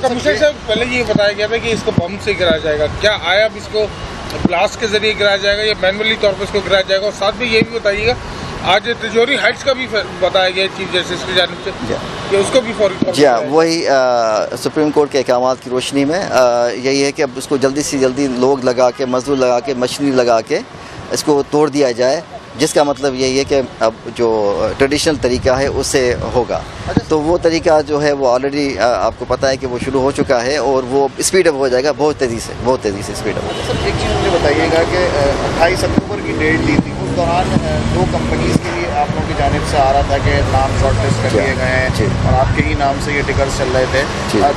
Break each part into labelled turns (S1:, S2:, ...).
S1: Commissioner साहब पहले ये बताया गया था कि इसको बम से गिराया जाएगा, क्या आया अब इसको ब्लास्ट के जरिए गिराया जाएगा या मैनुअली तौर पर इसको गिराया जाएगा? और साथ में ये भी बताइएगा, आज तिजोरी हाइट्स का भी बताया गया चीफ जस्टिस की जानिब से कि उसको भी फौरी तौर पर.
S2: जी हाँ, वही सुप्रीम कोर्ट के अहकामात की रोशनी में यही है कि अब उसको जल्दी से जल्दी लोग लगा के, मजदूर लगा के, मशीनरी लगा के इसको तोड़ दिया जाए, जिसका मतलब यही है कि अब जो ट्रेडिशनल तरीका है उससे होगा. तो वो तरीका जो है वो ऑलरेडी आपको पता है कि वो शुरू हो चुका है और वो स्पीड अप हो जाएगा बहुत तेज़ी से स्पीड अप हो जाएगा.
S3: सर एक चीज़ मुझे बताइएगा कि 28 अक्टूबर की डेट दी थी, उस दौरान 2 कंपनीज़ के लिए आप लोगों की जानिब से आ रहा था कि नाम शॉर्ट लिस्ट कर लिए गए हैं और आपके ही नाम से ये टिकट्स चल रहे थे.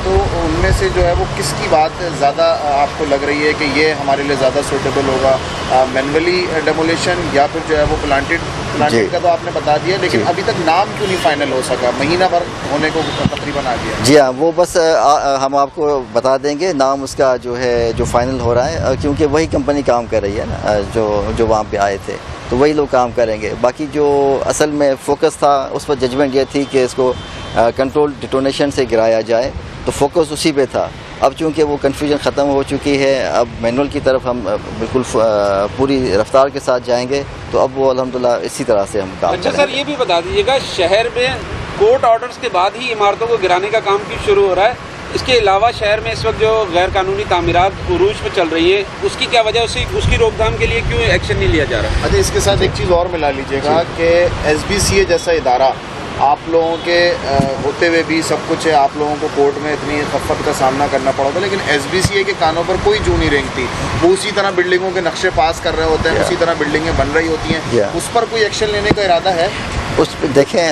S3: तो उनमें से जो है वो किसकी बात ज़्यादा आपको लग रही है कि ये हमारे लिए ज़्यादा सूटेबल होगा, मैनुअली डेमोलिशन या फिर जो है वो प्लांटेड का तो आपने बता दिया, लेकिन अभी तक नाम क्यों नहीं फाइनल हो सका? महीना भर होने को तकरीबन आ गया.
S2: जी हाँ, वो बस हम आपको बता देंगे नाम उसका जो है जो फाइनल हो रहा है, क्योंकि वही कंपनी काम कर रही है ना, जो वहाँ पे आए थे, तो वही लोग काम करेंगे. बाकी जो असल में फोकस था उस पर जजमेंट ये थी कि इसको कंट्रोल डिटोनेशन से गिराया जाए, तो फोकस उसी पे था. अब चूँकि वो कन्फ्यूजन ख़त्म हो चुकी है, अब मैनुअल की तरफ हम बिल्कुल पूरी रफ्तार के साथ जाएंगे, तो अब वो अल्हम्दुलिल्लाह इसी तरह से हम काम
S4: अच्छा
S2: करेंगे.
S4: सर, ये भी बता दीजिएगा, शहर में कोर्ट ऑर्डर्स के बाद ही इमारतों को गिराने का काम क्यों शुरू हो रहा है? इसके अलावा शहर में इस वक्त जो गैर कानूनी तामीरात उरूज पर चल रही है, उसकी क्या वजह, उसकी रोकथाम के लिए क्यों एक्शन नहीं लिया जा रहा?
S3: अच्छा, इसके साथ एक चीज़ और मिला लीजिएगा कि SBCA जैसा इदारा आप लोगों के होते हुए भी सब कुछ है, आप लोगों को कोर्ट में इतनी खफत का सामना करना पड़ा था, लेकिन SBCA के कानों पर कोई जू नहीं रेंगती. वो उसी तरह बिल्डिंगों के नक्शे पास कर रहे होते हैं, उसी तरह बिल्डिंगें बन रही होती हैं. उस पर कोई एक्शन लेने का इरादा है?
S2: उस देखें,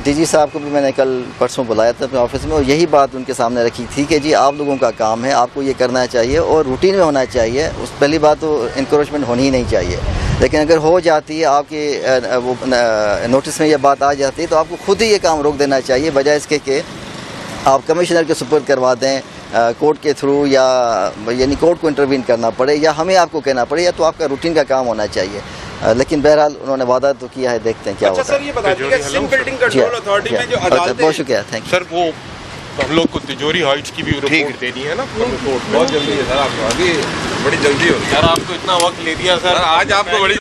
S2: DG साहब को भी मैंने कल परसों बुलाया था अपने ऑफिस में और यही बात उनके सामने रखी थी कि जी आप लोगों का काम है, आपको ये करना चाहिए और रूटीन में होना चाहिए. उस पहली बात तो इंक्रोचमेंट होनी ही नहीं चाहिए, लेकिन अगर हो जाती है, आपके वो नोटिस में ये बात आ जाती है, तो आपको खुद ही ये काम रोक देना चाहिए, बजाय इसके कि आप कमिश्नर के सुपुर्द करवा दें कोर्ट के थ्रू, या यानी कोर्ट को इंटरवीन करना पड़े या हमें आपको कहना पड़े, या तो आपका रूटीन का काम होना चाहिए. लेकिन बहरहाल उन्होंने वादा तो किया है, देखते हैं क्या होता है.
S4: अच्छा सर, ये बता दीजिएगा, सिंध बिल्डिंग कंट्रोल अथॉरिटी में जो अदालतें,
S2: बहुत शुक्रिया, थैंक यू
S5: सर, वो हम लोग को तिजोरी हाइट्स की भी रिपोर्ट देनी है ना. बहुत जल्दी है सर, आपको अभी बड़ी जल्दी हो सर, आपको इतना वक्त ले दिया सर, आज आपको बड़ी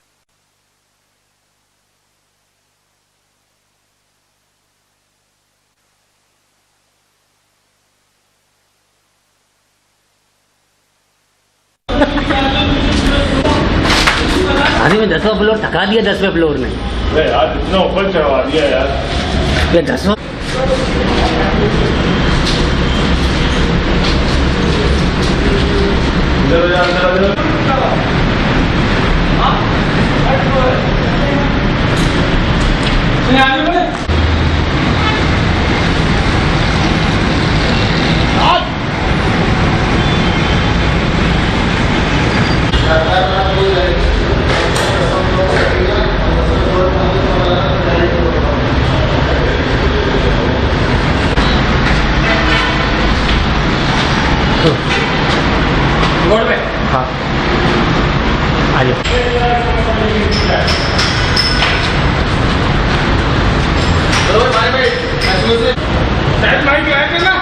S6: आदमी में 10वां फ्लोर थका दिया. 10वें फ्लोर में
S1: यार इतना ऊपर चढ़वा दिया यार,
S6: ये 10वां
S1: रोड पे.
S6: हाँ आ जाओ.
S1: माइक लाए ना,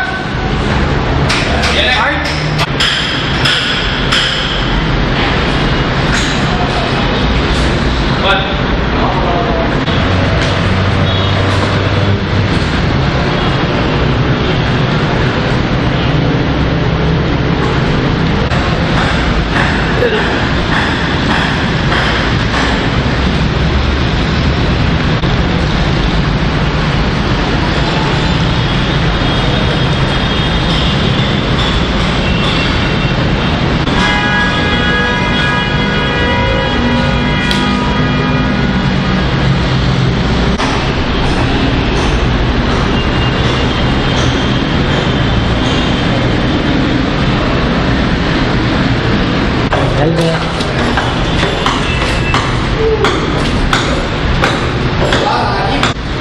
S6: चल गया.